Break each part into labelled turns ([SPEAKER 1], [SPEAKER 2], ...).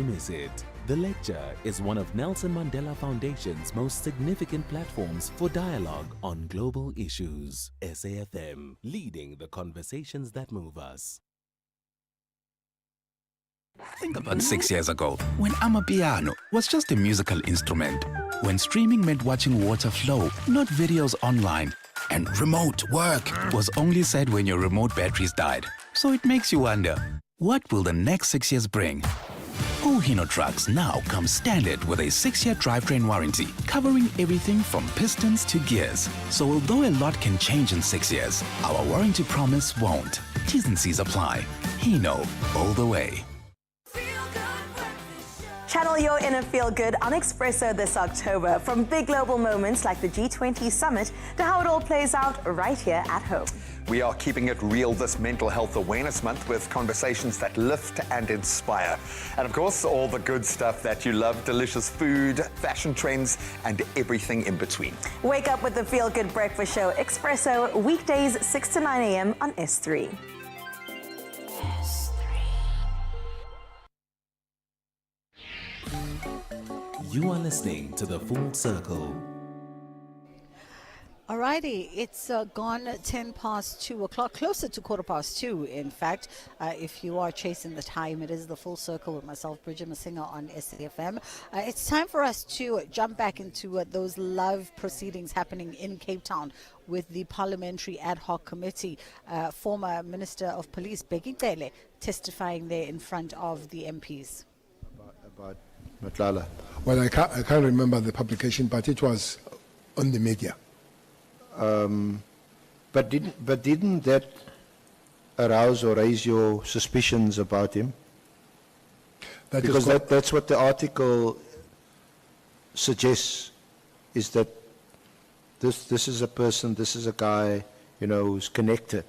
[SPEAKER 1] Miss it. The lecture is one of Nelson Mandela Foundation's most significant platforms for dialogue on global issues. SAFM, leading the conversations that move us.
[SPEAKER 2] Think about 6 years ago, when Amapiano was just a musical instrument, when streaming meant watching water flow, not videos online, and remote work was only said when your remote batteries died. So it makes you wonder, what will the next 6 years bring? Hino trucks now come standard with a 6-year drivetrain warranty, covering everything from pistons to gears. So although a lot can change in 6 years, our warranty promise won't. T's and C's apply. Hino, all the way.
[SPEAKER 3] Channel your inner feel-good on Expresso this October, from big global moments like the G20 summit to how it all plays out right here at home.
[SPEAKER 4] We are keeping it real this Mental Health Awareness Month with conversations that lift and inspire. And of course, all the good stuff that you love, delicious food, fashion trends, and everything in between.
[SPEAKER 3] Wake up with the Feel Good Breakfast Show, Expresso, weekdays 6 to 9 a.m. on S3.
[SPEAKER 1] You are listening to The Full Circle.
[SPEAKER 5] Alrighty, it's gone 10 past 2 o'clock, closer to 2:15, in fact. If you are chasing the time, it is The Full Circle with myself, Bridget Masinga, on SAFM. It's time for us to jump back into those live proceedings happening in Cape Town with the Parliamentary Ad Hoc Committee. Former Minister of Police, Bheki Cele, testifying there in front of the MPs.
[SPEAKER 6] About Matlala.
[SPEAKER 7] Well, I can't remember the publication, but it was on the media.
[SPEAKER 6] But didn't that arouse or raise your suspicions about him? Because that's what the article suggests, is that this is a person, this is a guy, who's connected.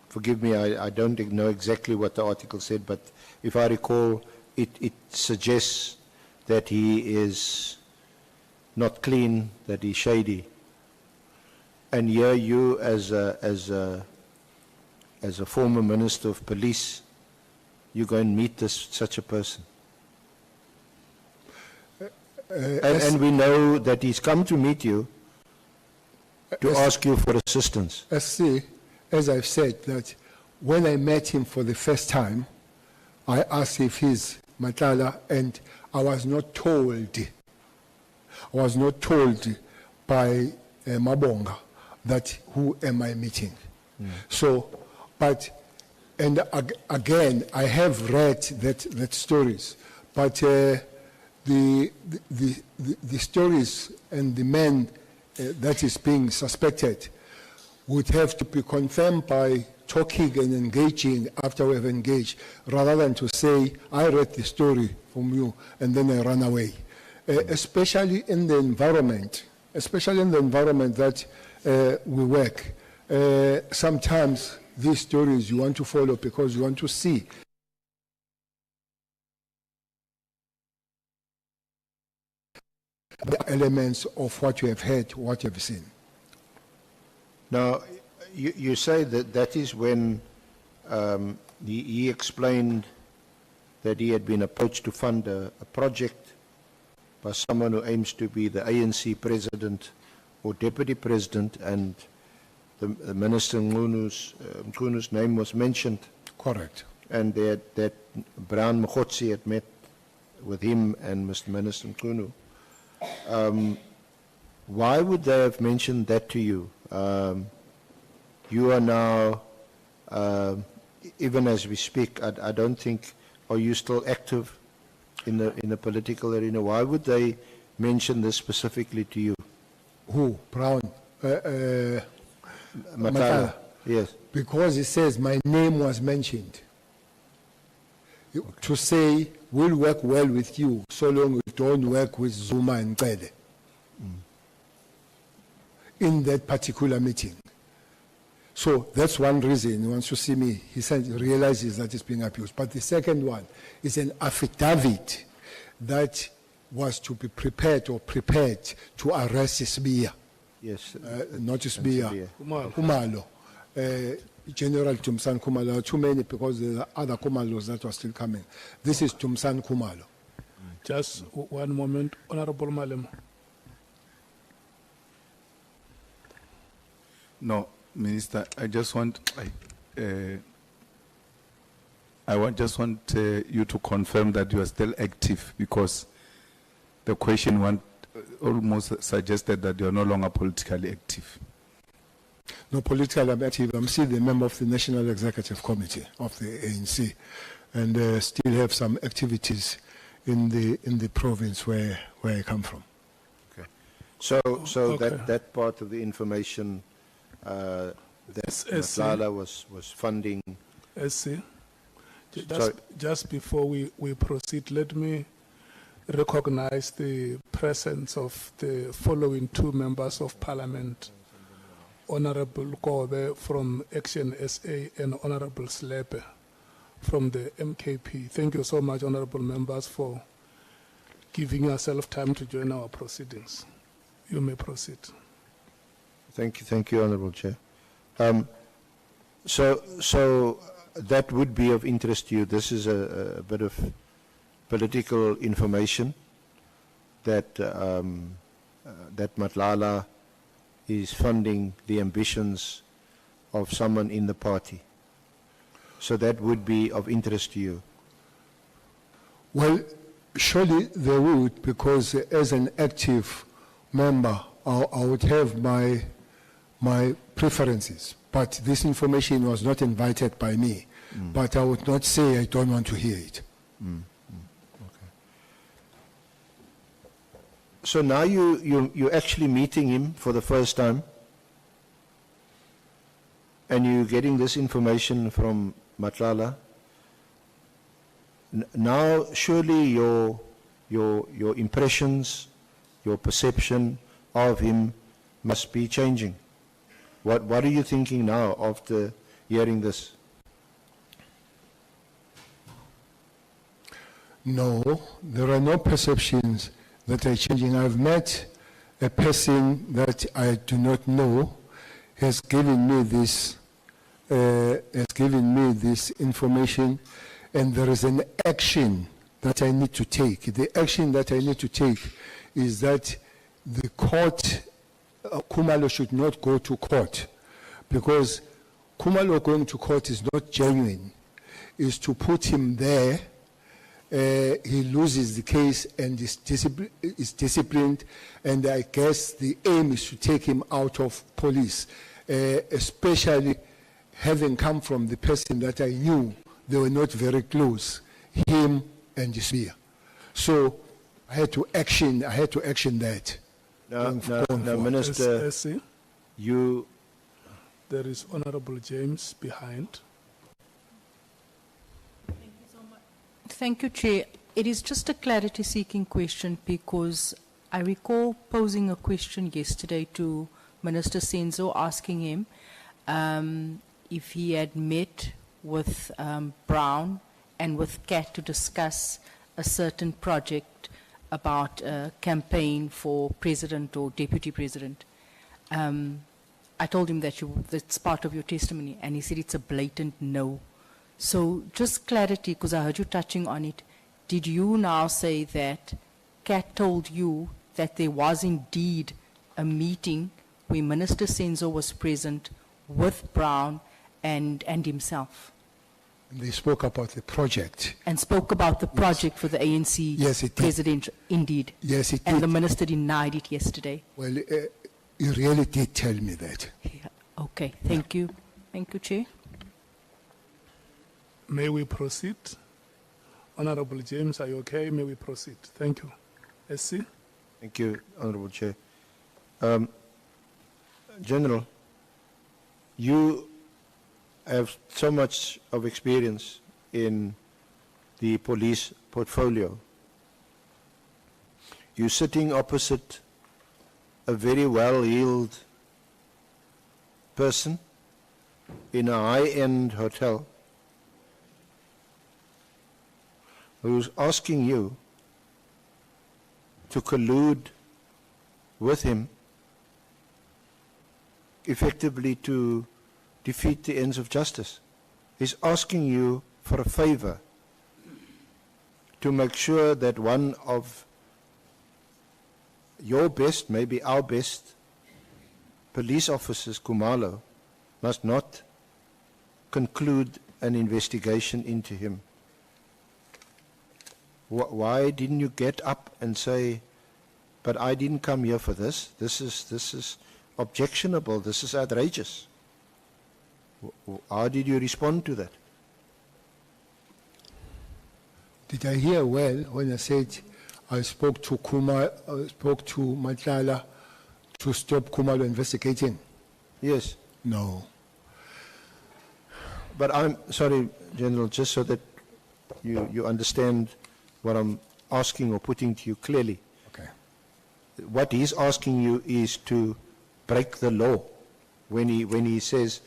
[SPEAKER 6] Forgive me, I don't know exactly what the article said, but if I recall, it suggests that he is not clean, that he's shady. And here you, as a former Minister of Police, you go and meet such a person. And we know that he's come to meet you to ask you for assistance.
[SPEAKER 7] As I've said, that when I met him for the first time, I asked if he's Matlala, and I was not told by Mabonga that who am I meeting. So, again, I have read that stories, but the stories and the man that is being suspected would have to be confirmed by talking and engaging after we have engaged, rather than to say, I read the story from you and then I run away. Especially in the environment that we work. Sometimes these stories you want to follow because you want to see the elements of what you have heard, what you have seen.
[SPEAKER 6] Now, you say that is when he explained that he had been approached to fund a project by someone who aims to be the ANC president or deputy president, and the Minister Mkunu's name was mentioned.
[SPEAKER 7] Correct.
[SPEAKER 6] And that Brown Mkhotsi had met with him and Mr. Minister Mkunu. Why would they have mentioned that to you? You are now, even as we speak, I don't think, are you still active in the political arena? Why would they mention this specifically to you?
[SPEAKER 7] Who? Brown?
[SPEAKER 6] Matlala. Yes.
[SPEAKER 7] Because it says my name was mentioned. To say, we'll work well with you, so long we don't work with Zuma and Cele. In that particular meeting. So that's one reason. Once you see me, he realizes that it's being abused. But the second one is an affidavit that was to be prepared to arrest Sibia.
[SPEAKER 6] Yes.
[SPEAKER 7] Not Sibia. Kumalo. General Tumsan Khumalo, too many because there are other Khumalos that are still coming. This is Tumsan Khumalo.
[SPEAKER 8] Just one moment, Honorable Malemo.
[SPEAKER 9] No, Minister, I just want, just want you to confirm that you are still active, because the question almost suggested that you are no longer politically active.
[SPEAKER 7] No, politically I'm active. I'm still the member of the National Executive Committee of the ANC, and still have some activities in the province where I come from.
[SPEAKER 6] Okay. So
[SPEAKER 8] Okay.
[SPEAKER 6] that part of the information that Matlala was funding.
[SPEAKER 8] SC.
[SPEAKER 6] Sorry.
[SPEAKER 8] Just before we proceed, let me recognize the presence of the following two members of Parliament, Honorable Kobe from Action SA and Honorable Slepe from the MKP. Thank you so much, Honorable members, for giving yourself time to join our proceedings. You may proceed.
[SPEAKER 6] Thank you, Honorable Chair. So that would be of interest to you. This is a bit of political information that that Matlala is funding the ambitions of someone in the party. So that would be of interest to you.
[SPEAKER 7] Well, surely they would, because as an active member, I would have my preferences. But this information was not invited by me. But I would not say I don't want to hear it.
[SPEAKER 6] Okay. So now you're actually meeting him for the first time, and you're getting this information from Matlala. Now surely your impressions, your perception of him must be changing. What are you thinking now after hearing this?
[SPEAKER 7] No, there are no perceptions that are changing. I've met a person that I do not know, has given me this information, and there is an action that I need to take. The action that I need to take is that the court, Khumalo should not go to court, because Khumalo going to court is not genuine. Is to put him there, he loses the case and is disciplined, and I guess the aim is to take him out of police, especially having come from the person that I knew. They were not very close, him and his beer. So I had to action that.
[SPEAKER 6] Now, Minister,
[SPEAKER 8] SC,
[SPEAKER 6] you...
[SPEAKER 8] there is Honorable James behind.
[SPEAKER 10] Thank you, Chair. It is just a clarity-seeking question, because I recall posing a question yesterday to Minister Senzo, asking him if he had met with Brown and with Cat to discuss a certain project about a campaign for president or deputy president. I told him that's part of your testimony, and he said it's a blatant no. So just clarity, because I heard you touching on it. Did you now say that Cat told you that there was indeed a meeting where Minister Senzo was present with Brown and himself?
[SPEAKER 7] They spoke about the project.
[SPEAKER 10] And spoke about the project for the ANC
[SPEAKER 7] Yes, it did.
[SPEAKER 10] president, indeed.
[SPEAKER 7] Yes, it
[SPEAKER 10] And
[SPEAKER 7] did.
[SPEAKER 10] the minister denied it yesterday.
[SPEAKER 7] Well, you really did tell me that.
[SPEAKER 10] Yeah. Okay, thank you. Thank you, Chair.
[SPEAKER 8] May we proceed? Honorable James, are you okay? May we proceed? Thank you. SC?
[SPEAKER 6] Thank you, Honorable Chair. General, you have so much of experience in the police portfolio. You're sitting opposite a very well-heeled person in a high-end hotel who's asking you to collude with him effectively to defeat the ends of justice. He's asking you for a favor to make sure that one of your best, maybe our best, police officers, Khumalo, must not conclude an investigation into him. Why didn't you get up and say, but I didn't come here for this. This is objectionable. This is outrageous. How did you respond to that?
[SPEAKER 7] Did I hear well when I said I spoke to Matlala to stop Khumalo investigating?
[SPEAKER 6] Yes.
[SPEAKER 7] No.
[SPEAKER 6] But I'm sorry, General, just so that you understand what I'm asking or putting to you clearly.
[SPEAKER 7] Okay.
[SPEAKER 6] What he's asking you is to break the law when he says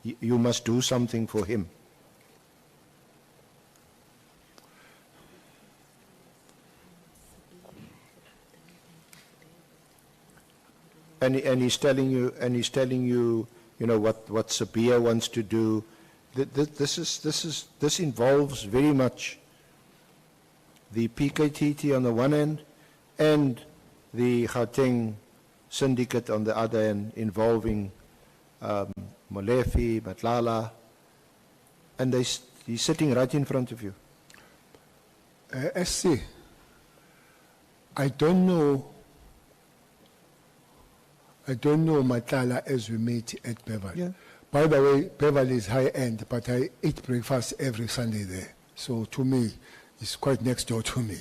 [SPEAKER 6] you must do something for him. And he's telling you, you know, what Sabia wants to do. This involves very much the PKTT on the one hand and the Gauteng syndicate on the other hand, involving Molefe, Matlala, and he's sitting right in front of you.
[SPEAKER 7] SC, I don't know Matlala as we meet at Beverly.
[SPEAKER 6] Yeah.
[SPEAKER 7] By the way, Beverly is high end, but I eat breakfast every Sunday there. So to me, it's quite next door to me.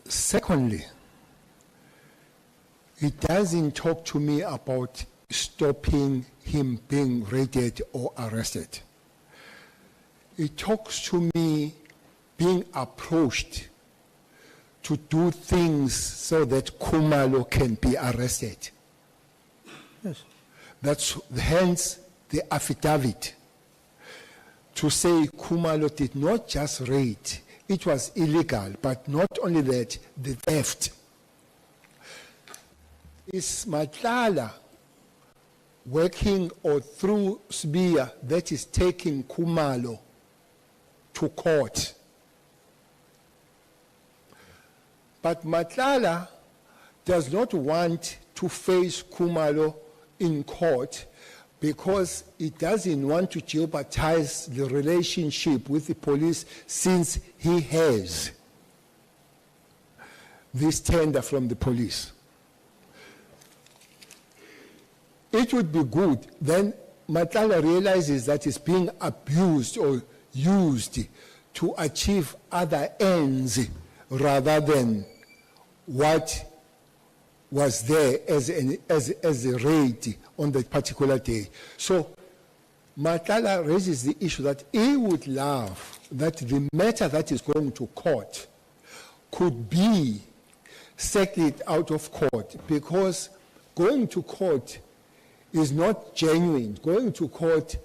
[SPEAKER 7] Secondly, he doesn't talk to me about stopping him being raided or arrested. He talks to me being approached to do things so that Khumalo can be arrested.
[SPEAKER 6] Yes.
[SPEAKER 7] That's hence the affidavit to say Khumalo did not just raid, it was illegal, but not only that, the theft. Is Matlala working or through Sbia that is taking Khumalo to court? But Matlala does not want to face Khumalo in court because he doesn't want to jeopardize the relationship with the police since he has this tender from the police. It would be good, then Matlala realizes that he's being abused or used to achieve other ends rather than what was there as a raid on that particular day. So Matlala raises the issue that he would love that the matter that is going to court could be settled out of court, because going to court is not genuine. Going to court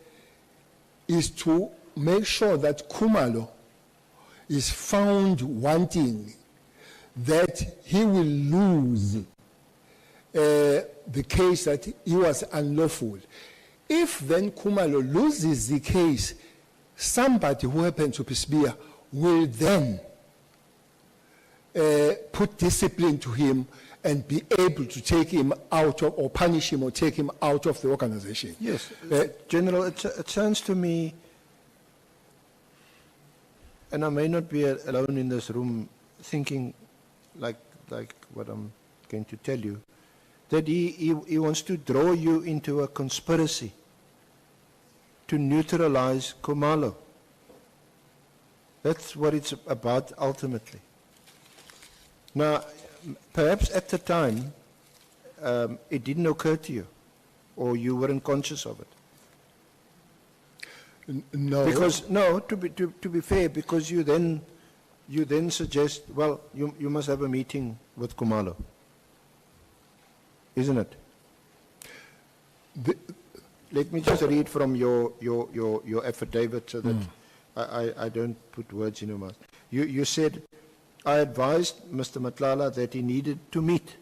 [SPEAKER 7] is to make sure that Khumalo is found wanting, that he will lose the case that he was unlawful. If then Khumalo loses the case, somebody who happens to be Sbia will then put discipline to him and be able to take him out of, or punish him or take him out of the organization.
[SPEAKER 6] Yes, General, it sounds to me, and I may not be alone in this room thinking like what I'm going to tell you, that he wants to draw you into a conspiracy to neutralize Khumalo. That's what it's about ultimately. Now, perhaps at the time, it didn't occur to you, or you weren't conscious of it.
[SPEAKER 7] No.
[SPEAKER 6] Because, no, to be fair, because you then suggest, well, you must have a meeting with Khumalo. Isn't it? Let me just read from your affidavit so that I don't put words in your mouth. You said, I advised Mr. Matlala that he needed to meet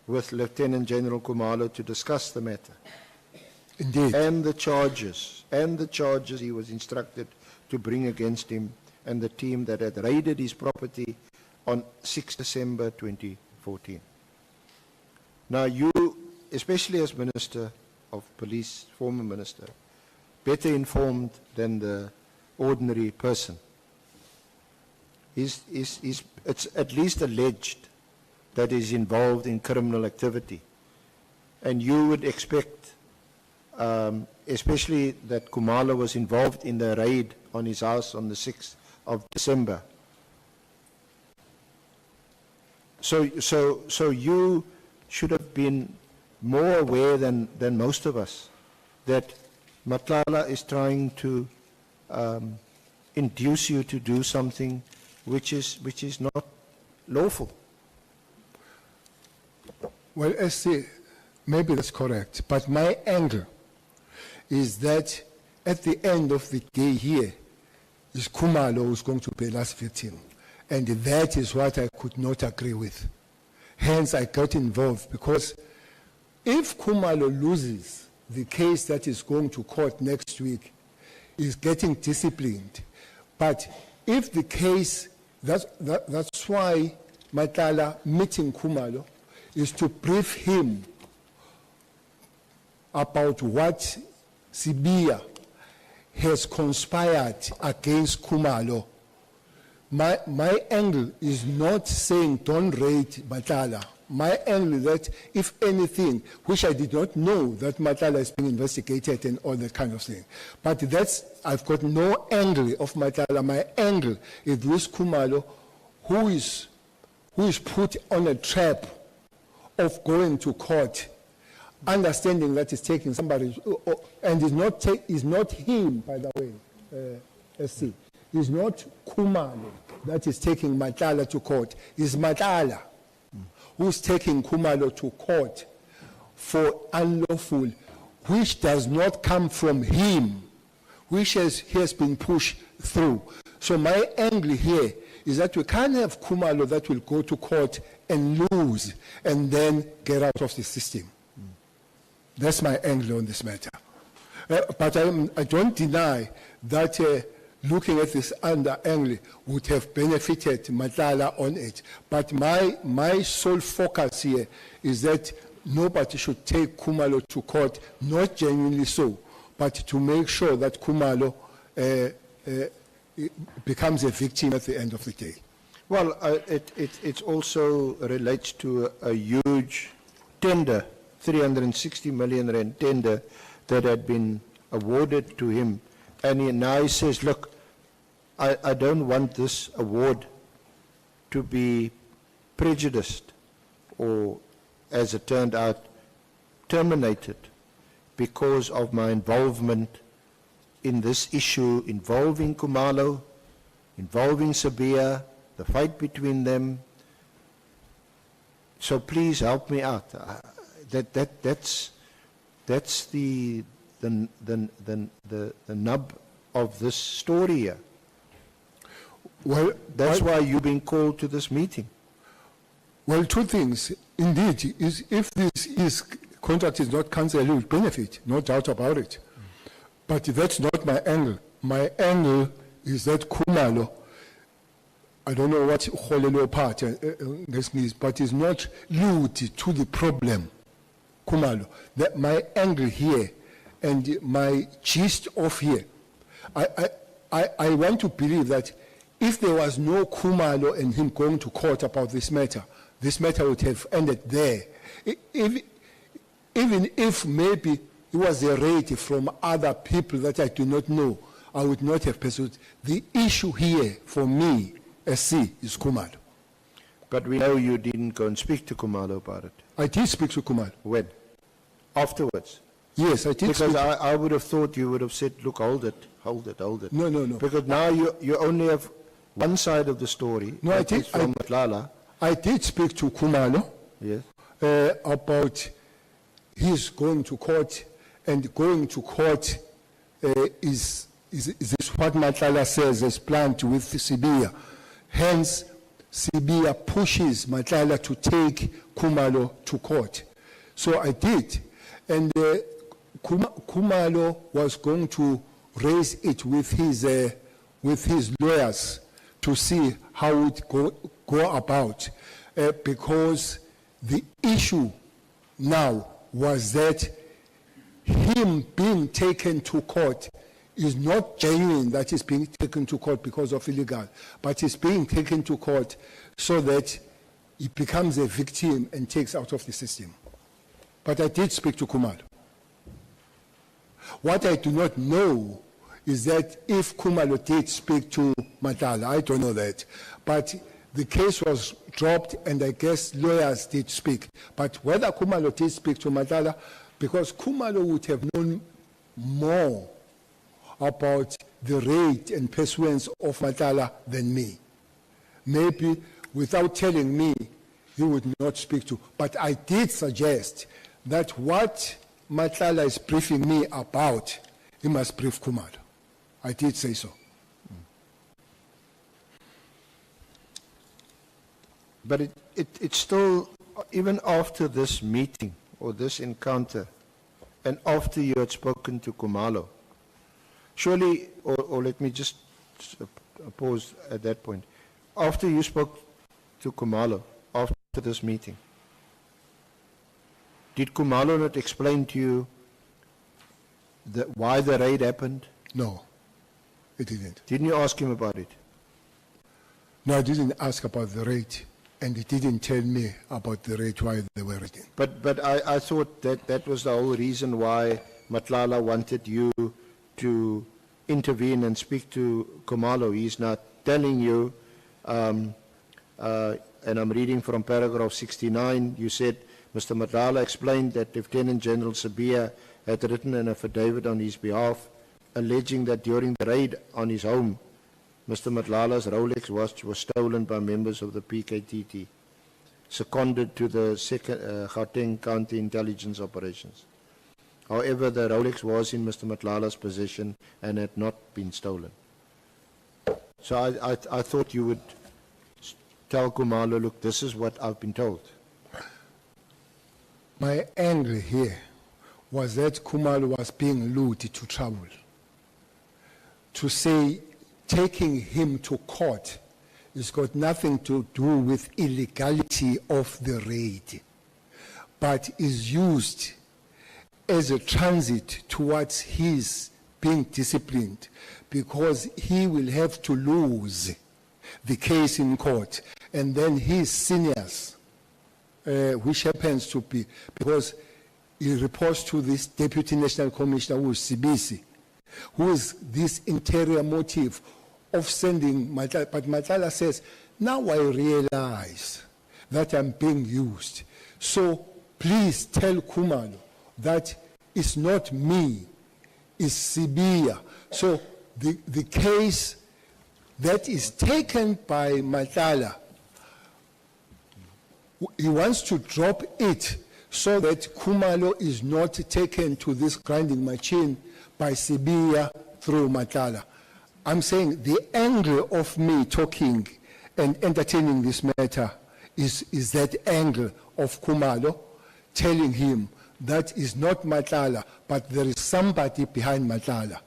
[SPEAKER 6] with Lieutenant General Khumalo to discuss the matter.
[SPEAKER 7] Indeed.
[SPEAKER 6] And the charges he was instructed to bring against him and the team that had raided his property on 6 December 2014. Now you, especially as Minister of Police, former Minister, better informed than the ordinary person, it's at least alleged that he's involved in criminal activity. And you would expect, especially that Khumalo was involved in the raid on his house on the 6th of December. So you should have been more aware than most of us that Matlala is trying to induce you to do something which is not lawful.
[SPEAKER 7] Well, SC, maybe that's correct, but my angle is that at the end of the day here is Khumalo who's going to be the last victim. And that is what I could not agree with. Hence, I got involved because if Khumalo loses the case that is going to court next week, is getting disciplined. But if the case, that's why Matlala meeting Khumalo is to brief him about what Sibia has conspired against Khumalo. My angle is not saying don't raid Matlala. My angle is that if anything, which I did not know that Matlala is being investigated and all that kind of thing. But that's, I've got no angle of Matlala. My angle is this Khumalo who is put on a trap of going to court, understanding that he's taking somebody, and is not him, by the way, SC. It's not Khumalo that is taking Matlala to court. It's Matlala who's taking Khumalo to court for unlawful, which does not come from him, which has been pushed through. So my angle here is that we can't have Khumalo that will go to court and lose and then get out of the system. That's my angle on this matter. But I don't deny that looking at this under angle would have benefited Matlala on it. But my sole focus here is that nobody should take Khumalo to court, not genuinely so, but to make sure that Khumalo becomes a victim at the end of the day.
[SPEAKER 6] Well, it also relates to a huge tender, 360 million rand tender that had been awarded to him. And now he says, look, I don't want this award to be prejudiced or, as it turned out, terminated because of my involvement in this issue involving Khumalo, involving Sabia, the fight between them. So please help me out. That's the nub of this story here.
[SPEAKER 7] Well,
[SPEAKER 6] that's why you've been called to this meeting.
[SPEAKER 7] Well, two things. Indeed, if this contract is not cancelled, it will benefit, no doubt about it. But that's not my angle. My angle is that Khumalo, I don't know what Kholelo part means, but is not lured to the problem. Khumalo, that my angle here and my gist of here, I want to believe that if there was no Khumalo and him going to court about this matter would have ended there. Even if maybe it was a raid from other people that I do not know, I would not have pursued. The issue here for me, SC, is Khumalo.
[SPEAKER 6] But we know you didn't go and speak to Khumalo about it.
[SPEAKER 7] I did speak to Khumalo.
[SPEAKER 6] When? Afterwards?
[SPEAKER 7] Yes, I did.
[SPEAKER 6] Because I would have thought you would have said, look, hold it.
[SPEAKER 7] No.
[SPEAKER 6] Because now you only have one side of the story.
[SPEAKER 7] No, I did.
[SPEAKER 6] From Matlala.
[SPEAKER 7] I did speak to Khumalo.
[SPEAKER 6] Yes.
[SPEAKER 7] About his going to court, and going to court is what Matlala says is planned with Sibia. Hence, Sibia pushes Matlala to take Khumalo to court. So I did. And Khumalo was going to raise it with his lawyers to see how it go about, because the issue now was that him being taken to court is not genuine, that he's being taken to court because of illegal, but he's being taken to court so that he becomes a victim and takes out of the system. But I did speak to Khumalo. What I do not know is that if Khumalo did speak to Matala, I don't know that. But the case was dropped and I guess lawyers did speak. But whether Khumalo did speak to Matala, because Khumalo would have known more about the rate and pursuance of Matala than me. Maybe without telling me, he would not speak to. But I did suggest that what Matala is briefing me about, he must brief Khumalo. I did say so.
[SPEAKER 6] But it's still, even after this meeting or this encounter, and after you had spoken to Khumalo, surely, or let me just pause at that point. After you spoke to Khumalo, after this meeting, did Khumalo not explain to you why the raid happened?
[SPEAKER 7] No, he didn't.
[SPEAKER 6] Didn't you ask him about it?
[SPEAKER 7] No, I didn't ask about the rate, and he didn't tell me about the rate, why they were raiding.
[SPEAKER 6] But I thought that was the whole reason why Matlala wanted you to intervene and speak to Khumalo. He's not telling you, and I'm reading from paragraph 69, you said, Mr. Matlala explained that Lieutenant General Sabia had written an affidavit on his behalf, alleging that during the raid on his home, Mr. Matlala's Rolex watch was stolen by members of the PKTT, seconded to the Gauteng County Intelligence Operations. However, the Rolex was in Mr. Matlala's possession and had not been stolen. So I thought you would tell Khumalo, look, this is what I've been told.
[SPEAKER 7] My anger here was that Khumalo was being lured to trouble. To say taking him to court has got nothing to do with illegality of the raid, but is used as a transit towards his being disciplined, because he will have to lose the case in court, and then his seniors, which happens to be, because he reports to this Deputy National Commissioner, who is Sibisi, who is this interior motive of sending Matala. But Matala says, now I realize that I'm being used. So please tell Khumalo that it's not me, it's Sibia. So the case that is taken by Matala, he wants to drop it so that Khumalo is not taken to this grinding machine by Sibia through Matala. I'm saying the angle of me talking and entertaining this matter is that angle of Khumalo telling him that is not Matala, but there is somebody behind Matala.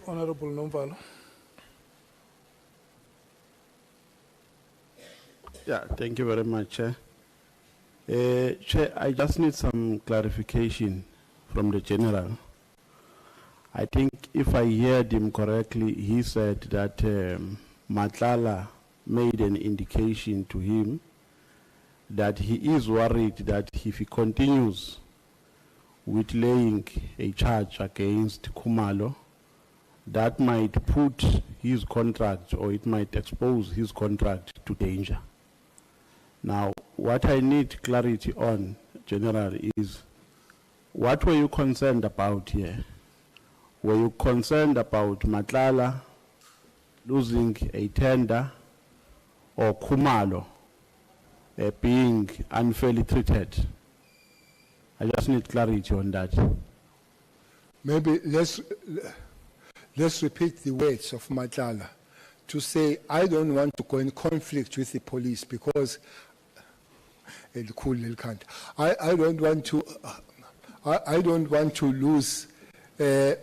[SPEAKER 8] Honorable Nomvalo.
[SPEAKER 11] Yeah, thank you very much, Chair. Chair, I just need some clarification from the General. I think if I heard him correctly, he said that Matlala made an indication to him that he is worried that if he continues with laying a charge against Khumalo, that might put his contract, or it might expose his contract to danger. Now, what I need clarity on, General, is what were you concerned about here? Were you concerned about Matlala losing a tender, or Khumalo being unfairly treated? I just need clarity on that.
[SPEAKER 7] Maybe let's repeat the words of Matlala to say, I don't want to go in conflict with the police, because I don't want to. I don't want to lose. I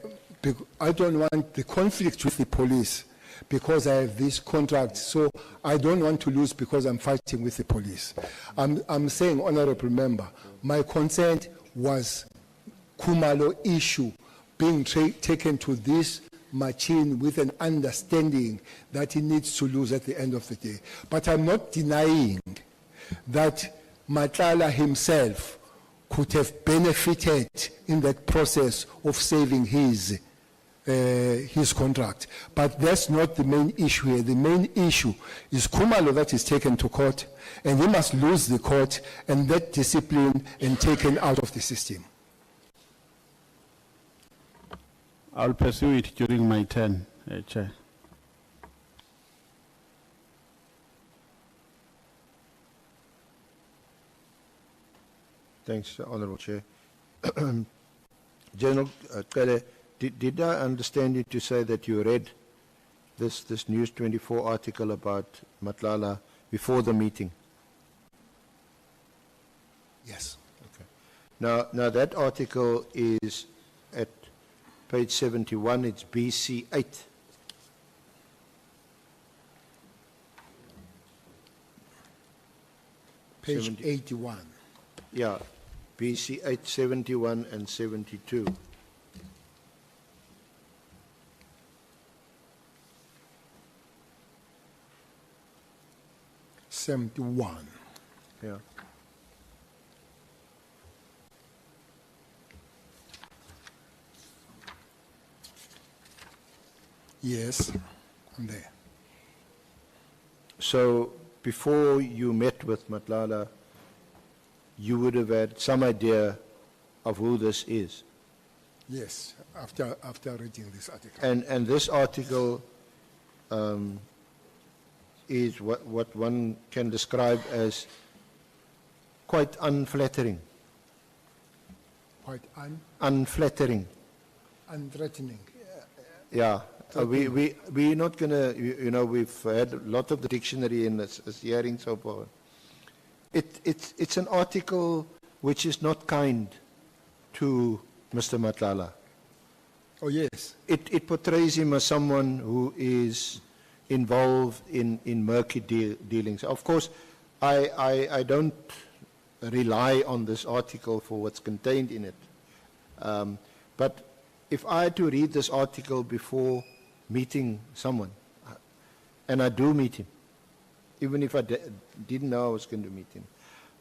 [SPEAKER 7] don't want the conflict with the police because I have this contract. So I don't want to lose because I'm fighting with the police. I'm saying, honorable member, my consent was Kumalo issue being taken to this machine with an understanding that he needs to lose at the end of the day. But I'm not denying that Matlala himself could have benefited in that process of saving his contract. But that's not the main issue here. The main issue is Kumalo that is taken to court, and he must lose the court and that discipline and taken out of the system.
[SPEAKER 11] I'll pursue it during my turn, Chair.
[SPEAKER 6] Thanks, Honourable Chair. General Cele, did I understand you to say that you read this News 24 article about Matlala before the meeting?
[SPEAKER 7] Yes.
[SPEAKER 6] Okay. Now that article is at page 71, it's BC 8.
[SPEAKER 7] Page 81.
[SPEAKER 6] Yeah, BC 8, 71 and 72. Yeah.
[SPEAKER 7] Yes, I'm there.
[SPEAKER 6] So before you met with Matlala, you would have had some idea of who this is.
[SPEAKER 7] Yes, after reading this article.
[SPEAKER 6] And this article is what one can describe as quite unflattering.
[SPEAKER 7] Quite
[SPEAKER 6] unflattering.
[SPEAKER 7] unthreatening.
[SPEAKER 6] Yeah. We're not going to, you know, we've had a lot of the dictionary in this hearing so far. It's an article which is not kind to Mr. Matlala.
[SPEAKER 7] Oh, yes.
[SPEAKER 6] It portrays him as someone who is involved in murky dealings. Of course, I don't rely on this article for what's contained in it. But if I had to read this article before meeting someone, and I do meet him, even if I didn't know I was going to meet him,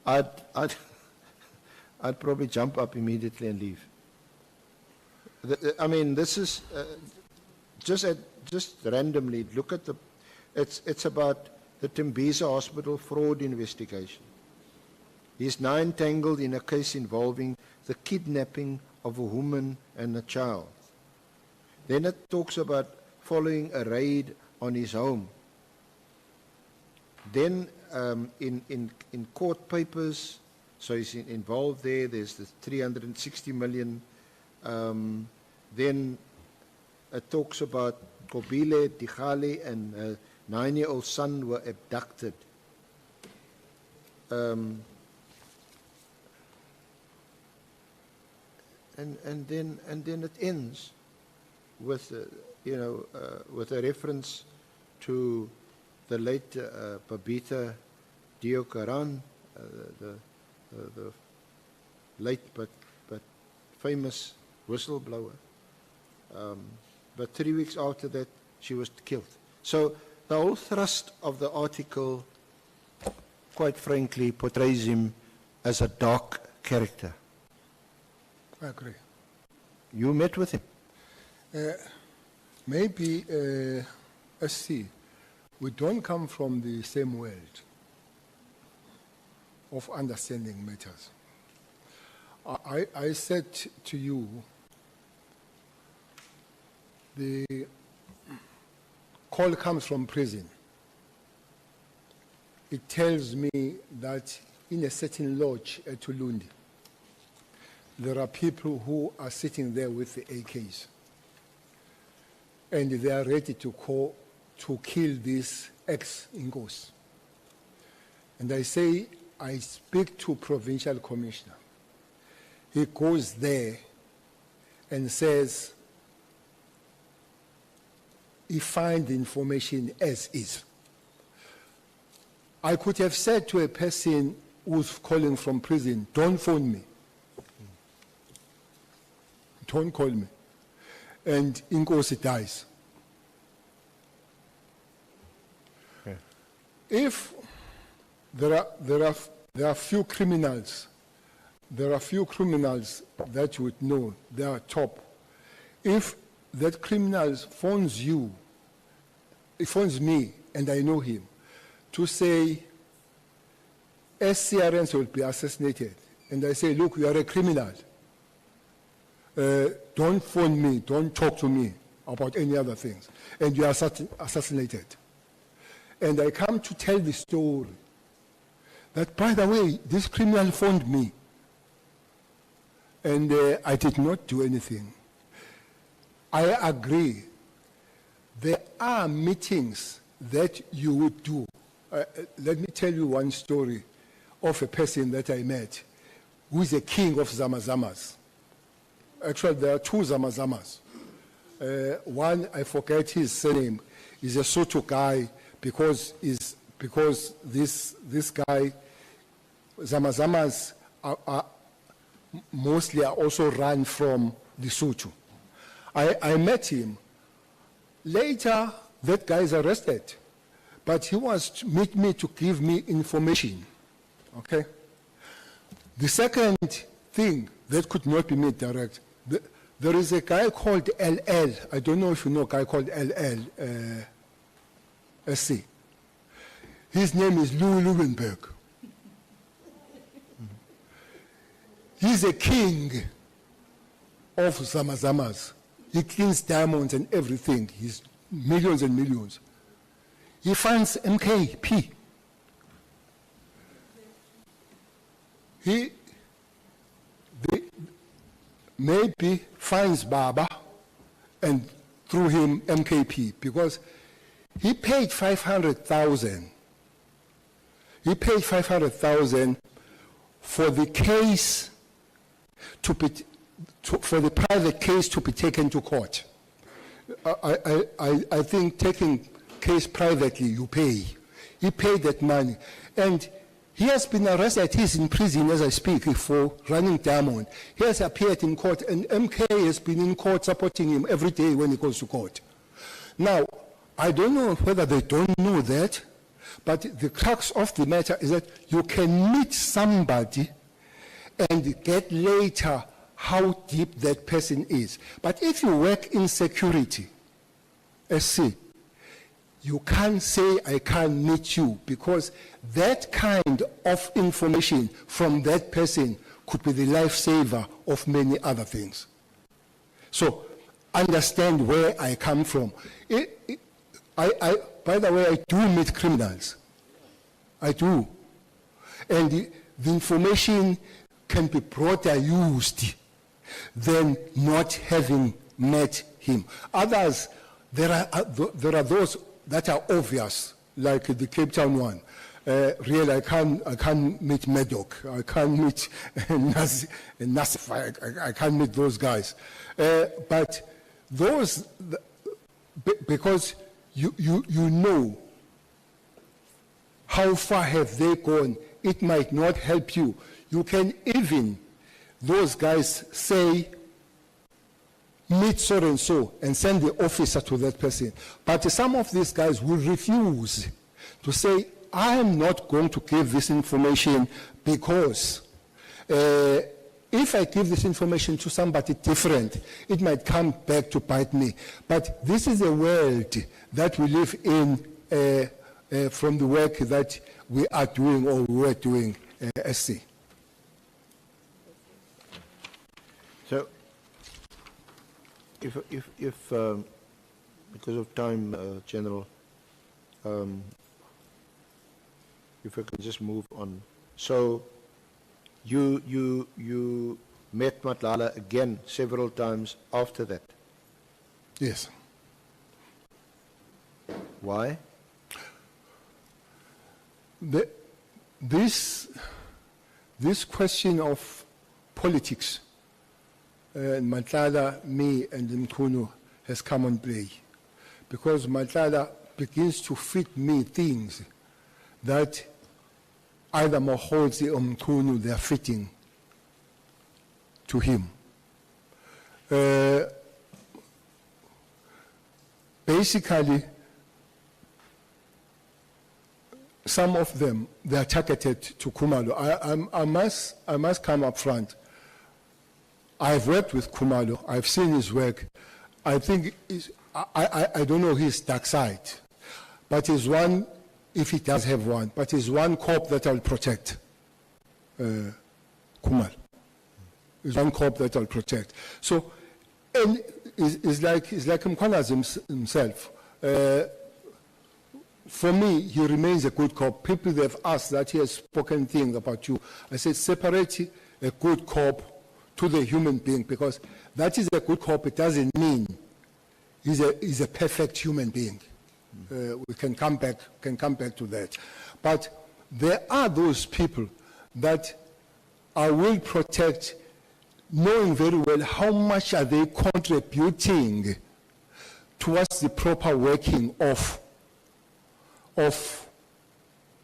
[SPEAKER 6] I'd probably jump up immediately and leave. I mean, this is just randomly look at the. It's about the Tembisa Hospital fraud investigation. He's now entangled in a case involving the kidnapping of a woman and a child. Then it talks about following a raid on his home. Then in court papers, so he's involved there, there's the 360 million. Then it talks about Kobile, Tikhale, and a 9-year-old son were abducted. And then it ends with with a reference to the late Babita Diokaran, the late but famous whistleblower. But 3 weeks after that, she was killed. So the whole thrust of the article, quite frankly, portrays him as a dark character.
[SPEAKER 7] I agree.
[SPEAKER 6] You met with him?
[SPEAKER 7] Maybe, SC, we don't come from the same world of understanding matters. I said to you, the call comes from prison. It tells me that in a certain lodge at Tulundi, there are people who are sitting there with the AKs, and they are ready to kill this ex-Inkosi. And I say, I speak to provincial commissioner. He goes there and says, he finds the information as is. I could have said to a person who's calling from prison, don't phone me. Don't call me. And Inkosi dies.
[SPEAKER 6] Okay.
[SPEAKER 7] If there are few criminals, that you would know, they are top. If that criminal phones you, he phones me, and I know him, to say, SCRNs will be assassinated, and I say, look, you are a criminal. Don't phone me, don't talk to me about any other things, and you are assassinated. And I come to tell the story that, by the way, this criminal phoned me, and I did not do anything. I agree. There are meetings that you would do. Let me tell you one story of a person that I met who is a king of Zamazamas. Actually, there are two Zamazamas. One, I forget his surname, is a Soto guy because this guy, Zamazamas are mostly also run from Lesotho. I met him. Later, that guy is arrested, but he wants to meet me to give me information. Okay? The second thing that could not be made direct, there is a guy called LL. I don't know if you know a guy called LL, SC. His name is Lou Leuwenberg. He's a king of Zamazamas. He cleans diamonds and everything. He's millions and millions. He finds MKP. He maybe finds Baba and through him MKP because he paid 500,000. He paid 500,000 for the case for the private case to be taken to court. I think taking case privately, you pay. He paid that money. And he has been arrested. He's in prison as I speak for running diamond. He has appeared in court, and MK has been in court supporting him every day when he goes to court. Now, I don't know whether they don't know that, but the crux of the matter is that you can meet somebody and get later how deep that person is. But if you work in security, SC, you can't say, I can't meet you, because that kind of information from that person could be the lifesaver of many other things. So, understand where I come from. By the way, I do meet criminals. I do. And the information can be broader used than not having met him. Others, there are those that are obvious, like the Cape Town one. Really, I can't meet Medoc. I can't meet Nasif. I can't meet those guys. But those, because you know how far have they gone, it might not help you. You can even, those guys say, meet so and so and send the officer to that person. But some of these guys will refuse to say, I am not going to give this information because if I give this information to somebody different, it might come back to bite me. But this is a world that we live in from the work that we are doing or we were doing SC.
[SPEAKER 6] So, if because of time, General, if I can just move on. So, you met Matlala again several times after that?
[SPEAKER 7] Yes.
[SPEAKER 6] Why?
[SPEAKER 7] this question of politics, Matlala, me, and Mkhunu has come on play, because Matlala begins to fit me things that either Mohozi or Mkhunu, they are fitting to him. Basically, some of them, they are targeted to Khumalo. I must come up front. I've worked with Khumalo. I've seen his work. I think I don't know his dark side, but he's one, if he does have one, but he's one corp that I'll protect. Khumalo. He's one corp that I'll protect. So, and it's like Mkhwanazi himself. For me, he remains a good cop. People that have asked that he has spoken things about you. I said, separate a good cop to the human being, because that is a good cop. It doesn't mean he's a perfect human being. We can come back to that. But there are those people that I will protect, knowing very well how much are they contributing towards the proper working of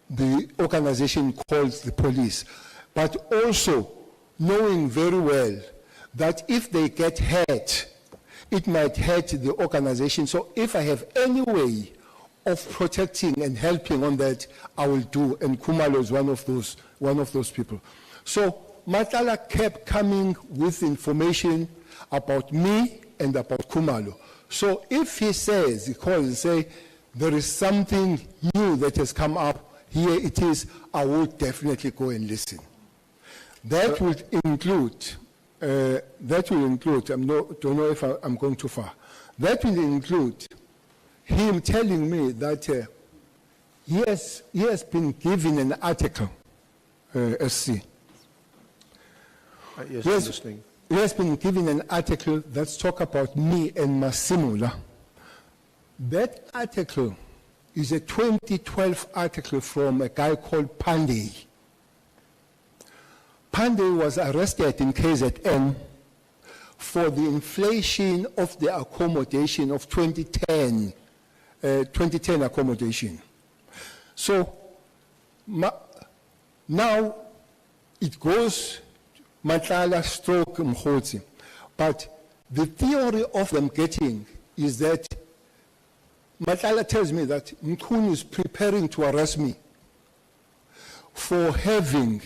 [SPEAKER 7] the organization called the police, but also knowing very well that if they get hurt, it might hurt the organization. So if I have any way of protecting and helping on that, I will do, and Khumalo is one of those people. So Matlala kept coming with information about me and about Khumalo. So if he says, he calls and say, there is something new that has come up, here it is, I will definitely go and listen. That would include, don't know if I'm going too far. That will include him telling me that he has been given an article, SC.
[SPEAKER 6] Yes, I'm listening.
[SPEAKER 7] He has been given an article that's talk about me and Masimula. That article is a 2012 article from a guy called Pandey. Pandey was arrested in KZN for the inflation of the accommodation of 2010 accommodation. So now it goes Matlala stroke Mkhotsi. But the theory of them getting is that Matlala tells me that Mkhunu is preparing to arrest me for having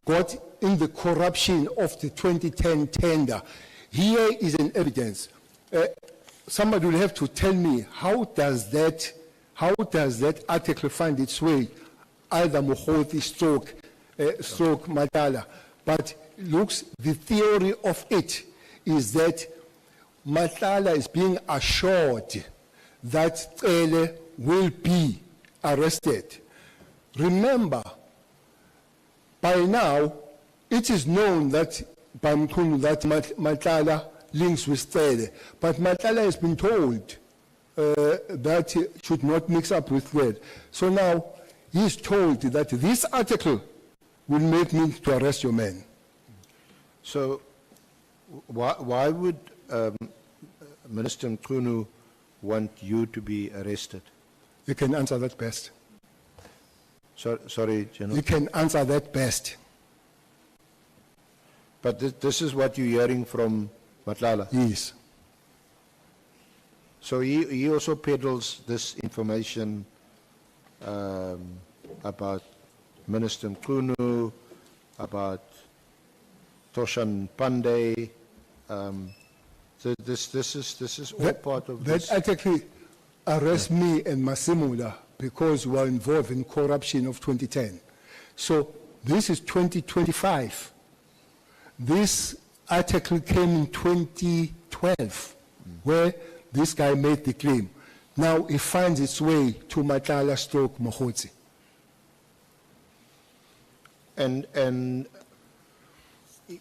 [SPEAKER 7] got in the corruption of the 2010 tender. Here is an evidence. Somebody will have to tell me how does that article find its way, either Mohothi stroke Matlala. But looks, the theory of it is that Matlala is being assured that Cele will be arrested. Remember, by now, it is known that by Mkhunu that Matlala links with Cele, but Matlala has been told that he should not mix up with Cele. So now, he is told that this article will make me to arrest your man.
[SPEAKER 6] So, why would Minister Mkhunu want you to be arrested?
[SPEAKER 7] You can answer that best.
[SPEAKER 6] Sorry, General.
[SPEAKER 7] You can answer that best.
[SPEAKER 6] But this is what you're hearing from Matlala?
[SPEAKER 7] Yes.
[SPEAKER 6] So he also peddles this information about Minister Mkhunu, about Toshan Pandey. This is all part of this.
[SPEAKER 7] That actually arrests me and Masimula because we are involved in corruption of 2010. So this is 2025. This article came in 2012, where this guy made the claim. Now it finds its way to Matlala stroke Mohozi.
[SPEAKER 6] And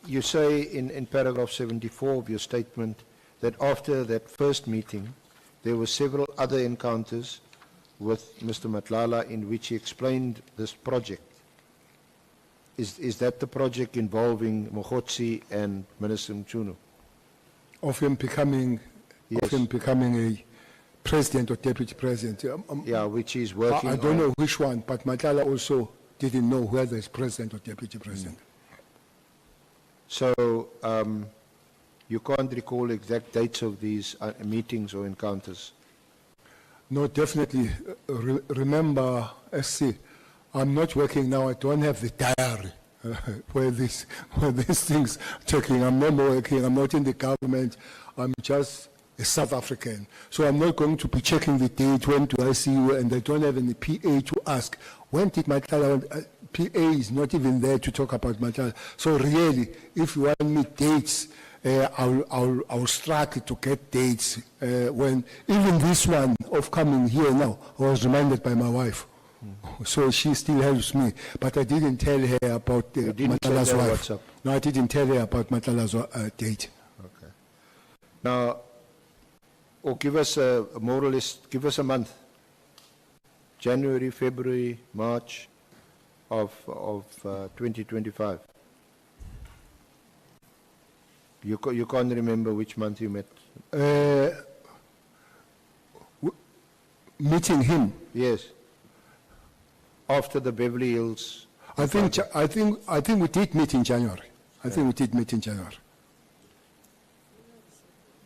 [SPEAKER 6] you say in paragraph 74 of your statement that after that first meeting, there were several other encounters with Mr. Matlala in which he explained this project. Is that the project involving Mogotsi and Minister Mchunu?
[SPEAKER 7] Of him becoming,
[SPEAKER 6] Yes.
[SPEAKER 7] a president or deputy president.
[SPEAKER 6] Yeah, which he's working
[SPEAKER 7] I don't
[SPEAKER 6] on.
[SPEAKER 7] know which one, but Matlala also didn't know whether it's president or deputy president.
[SPEAKER 6] So you can't recall exact dates of these meetings or encounters?
[SPEAKER 7] No, definitely. Remember, SC, I'm not working now. I don't have the diary where these things checking. I'm not working. I'm not in the government. I'm just a South African. So I'm not going to be checking the date. When do I see you? And I don't have any PA to ask. When did Matlala? PA is not even there to talk about Matlala. So really, if you want me dates, I'll strike to get dates. When even this one of coming here now, I was reminded by my wife. So she still helps me, but I didn't tell her about Matlala's wife.
[SPEAKER 6] What's up?
[SPEAKER 7] No, I didn't tell her about Matlala's date.
[SPEAKER 6] Okay. Now, or give us a more or less, give us a month. January, February, March of 2025. You can't remember which month you met?
[SPEAKER 7] Meeting him.
[SPEAKER 6] Yes. After the Beverly Hills.
[SPEAKER 7] I think we did meet in January. I think we did meet in January.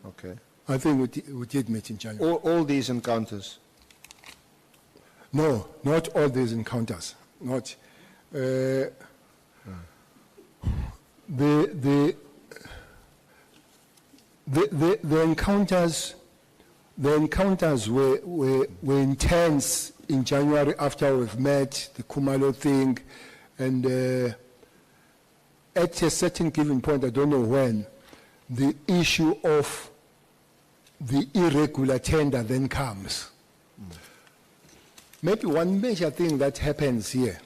[SPEAKER 6] Okay.
[SPEAKER 7] I think we did meet in January.
[SPEAKER 6] All these encounters.
[SPEAKER 7] No, not all these encounters. Not the encounters. The encounters were intense in January after we've met the Kumalo thing, and at a certain given point, I don't know when, the issue of the irregular tender then comes. Maybe one major thing that happens here,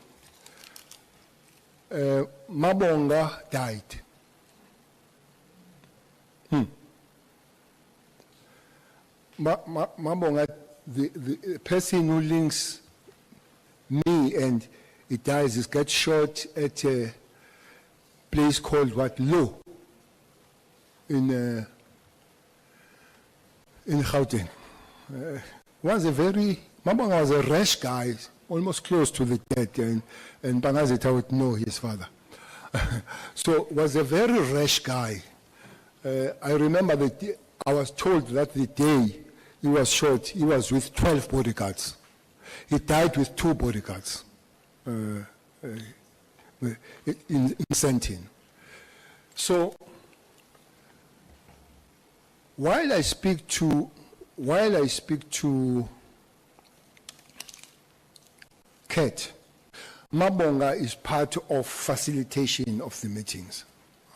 [SPEAKER 7] Mabonga died. Mabonga, the person who links me and it dies, is gets shot at a place called Low in Gauteng. Mabonga was a rash guy, almost close to the death, and Bangazita would know his father. So was a very rash guy. I remember that I was told that the day he was shot, he was with 12 bodyguards. He died with 2 bodyguards in Sentin. So while I speak to Kate, Mabonga is part of facilitation of the meetings.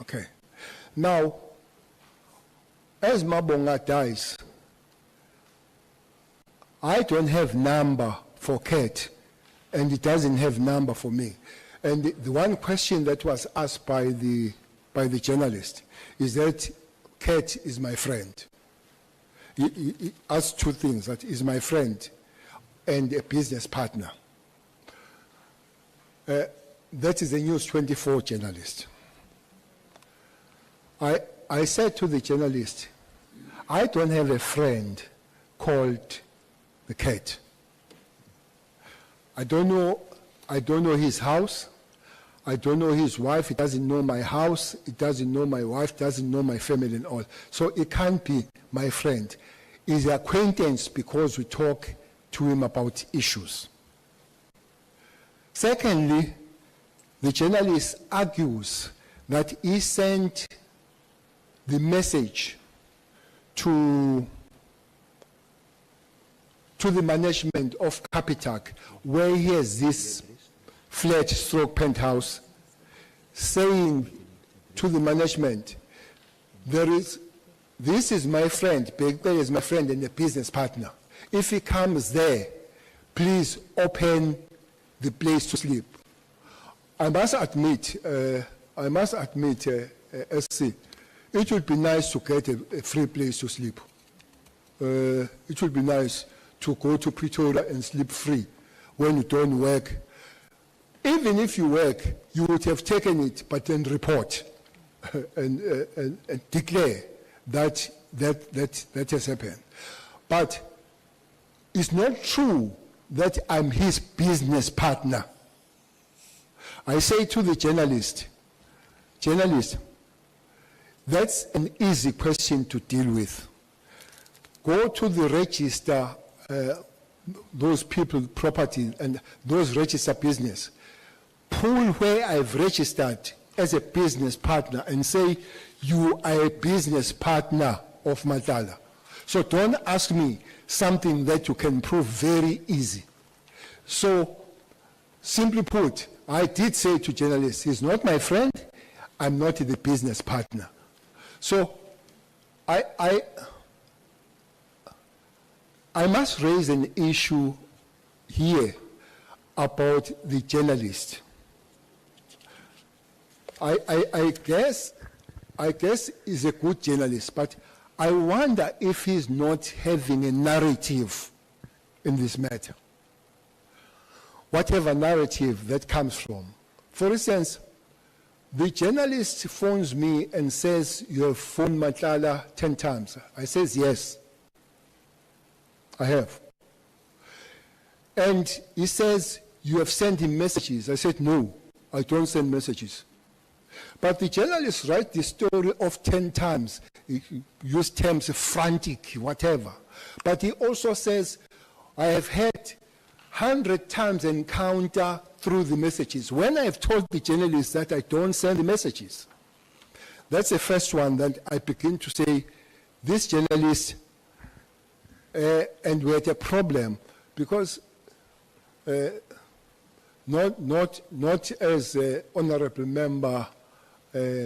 [SPEAKER 7] Okay. Now, as Mabonga dies, I don't have number for Kate, and it doesn't have number for me. And the one question that was asked by the journalist is that Kate is my friend. He asked 2 things: that is my friend and a business partner. That is a News 24 journalist. I said to the journalist, I don't have a friend called the Cat. I don't know his house. I don't know his wife. He doesn't know my house. He doesn't know my wife. Doesn't know my family and all. So it can't be my friend. He's an acquaintance because we talk to him about issues. Secondly, the journalist argues that he sent the message to the management of Capitac, where he has this flat stroke penthouse, saying to the management, this is my friend, Bheki Cele is my friend and a business partner. If he comes there, please open the place to sleep. I must admit, SC, it would be nice to get a free place to sleep. It would be nice to go to Pretoria and sleep free when you don't work. Even if you work, you would have taken it, but then report and declare that has happened. But it's not true that I'm his business partner. I say to the journalist, that's an easy question to deal with. Go to the register, those people, property, and those register business. Pull where I've registered as a business partner and say, you are a business partner of Matala. So don't ask me something that you can prove very easy. So, simply put, I did say to journalists, he's not my friend, I'm not the business partner. So, I must raise an issue here about the journalist. I guess he's a good journalist, but I wonder if he's not having a narrative in this matter. Whatever narrative that comes from. For instance, the journalist phones me and says, you have phoned Matlala 10 times. I says, yes, I have. And he says, you have sent him messages. I said, no, I don't send messages. But the journalist writes the story of 10 times. He used terms frantic, whatever. But he also says, I have had 100 times encounter through the messages. When I've told the journalist that I don't send the messages, that's the first one that I begin to say, this journalist, and we had a problem because not as honorable member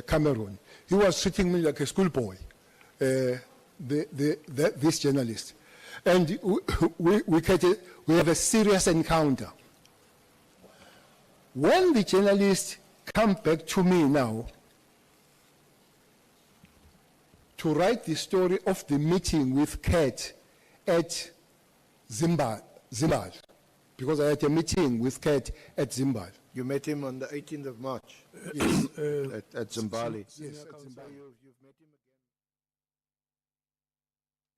[SPEAKER 7] Cameroon. He was treating me like a schoolboy, this journalist. And we have a serious encounter. When the journalist come back to me now to write the story of the meeting with Kat at Zimbabwe, because I had a meeting with Kat at Zimbabwe.
[SPEAKER 6] You met him on the 18th of March? Yes. At Zimbabwe.
[SPEAKER 7] Yes, at Zimbabwe.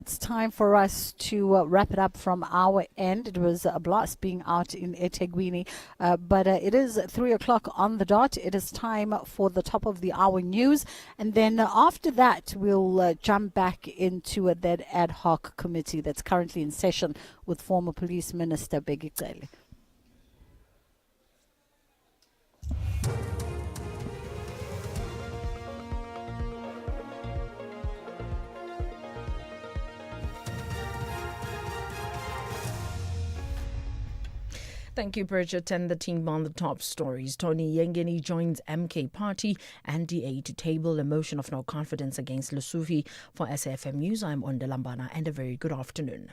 [SPEAKER 5] It's time for us to wrap it up from our end. It was a blast being out in eThekwini, but it is 3 o'clock on the dot. It is time for the top of the hour news, and then after that we'll jump back into that ad hoc committee that's currently in session with former Police Minister Bheki Cele.
[SPEAKER 12] Thank you, Bridget, and the team on the top stories. Tony Yengeni joins MK Party and DA to table a motion of no confidence against Lesufi. For SAFM News, I'm Ondelambana, and a very good afternoon.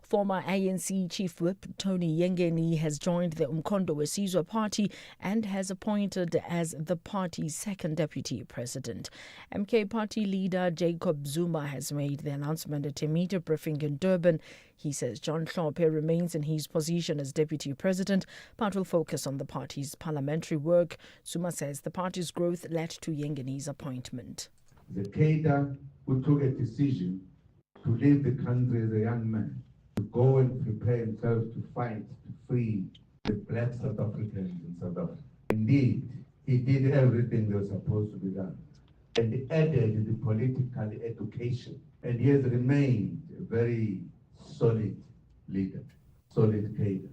[SPEAKER 12] Former ANC Chief Whip Tony Yengeni has joined the Umkhonto weSizwe Party and has appointed as the party's second deputy president. MK Party leader Jacob Zuma has made the announcement at a media briefing in Durban. He says John Hlophe remains in his position as deputy president, but will focus on the party's parliamentary work. Zuma says the party's growth led to Yengeni's appointment.
[SPEAKER 13] The cadre who took a decision to leave the country as a young man, to go and prepare himself to fight to free the black South Africans in South Africa. Indeed, he did everything that was supposed to be done. And he added the political education. And he has remained a very solid leader, solid cadre.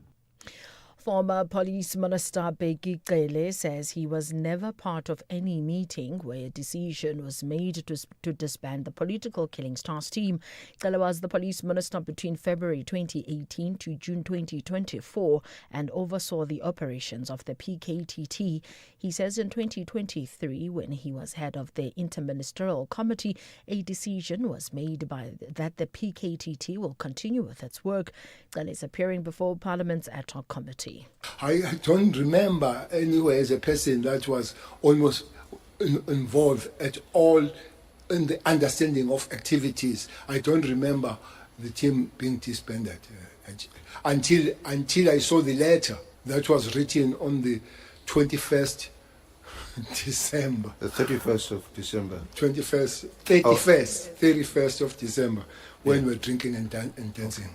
[SPEAKER 12] Former Police Minister Bheki Cele says he was never part of any meeting where a decision was made to disband the political killings task team. Cele was the police minister between February 2018 to June 2024 and oversaw the operations of the PKTT. He says in 2023, when he was head of the Interministerial Committee, a decision was made that the PKTT will continue with its work. Cele is appearing before Parliament's ad hoc committee.
[SPEAKER 7] I don't remember anywhere as a person that was almost involved at all in the understanding of activities. I don't remember the team being disbanded. Until I saw the letter that was written on the 21st December.
[SPEAKER 6] The 31st of December.
[SPEAKER 7] 31st of December, when we're drinking and dancing.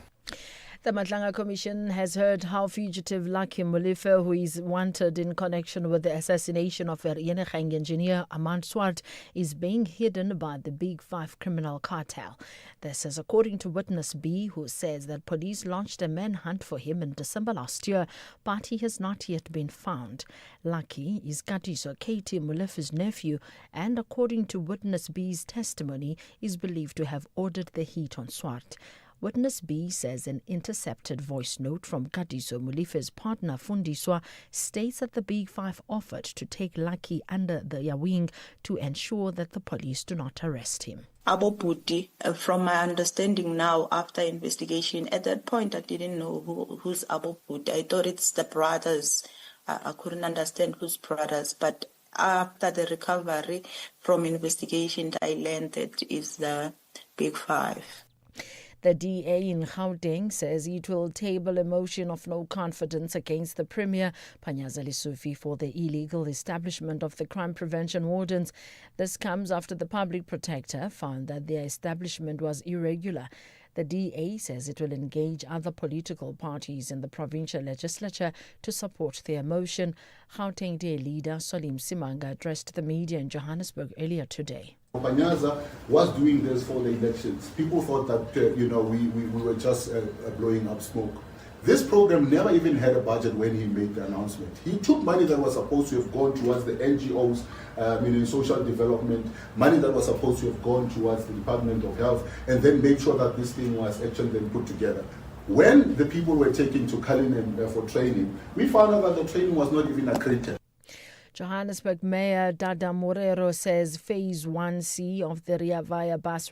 [SPEAKER 12] The Matlanga Commission has heard how fugitive Lucky Molefe, who is wanted in connection with the assassination of a Yenechang engineer Aman Swart, is being hidden by the Big Five criminal cartel. This is according to witness B, who says that police launched a manhunt for him in December last year, but he has not yet been found. Lucky is Katiso Katie Molefe's nephew, and according to witness B's testimony, is believed to have ordered the hit on Swart. Witness B says an intercepted voice note from Katiso Molefe's partner Fundiswa states that the Big Five offered to take Lucky under their wing to ensure that the police do not arrest him.
[SPEAKER 14] Abo Puti, from my understanding now after investigation, at that point I didn't know who's Abo Puti. I thought it's the brothers. I couldn't understand whose brothers, but after the recovery from investigation, I learned that it's the Big Five.
[SPEAKER 12] The DA in Gauteng says it will table a motion of no confidence against the Premier, Panyaza Lesufi, for the illegal establishment of the crime prevention wardens. This comes after the public protector found that their establishment was irregular. The DA says it will engage other political parties in the provincial legislature to support their motion. Gauteng DA leader Salim Simanga addressed the media in Johannesburg earlier today.
[SPEAKER 15] Panyaza was doing this for the elections. People thought that, we were just blowing up smoke. This program never even had a budget when he made the announcement. He took money that was supposed to have gone towards the NGOs, in social development, money that was supposed to have gone towards the Department of Health, and then made sure that this thing was actually then put together. When the people were taken to Cullinan for training, we found out that the training was not even accredited.
[SPEAKER 12] Johannesburg Mayor Dada Morero says Phase 1C of the Ria Vaya bus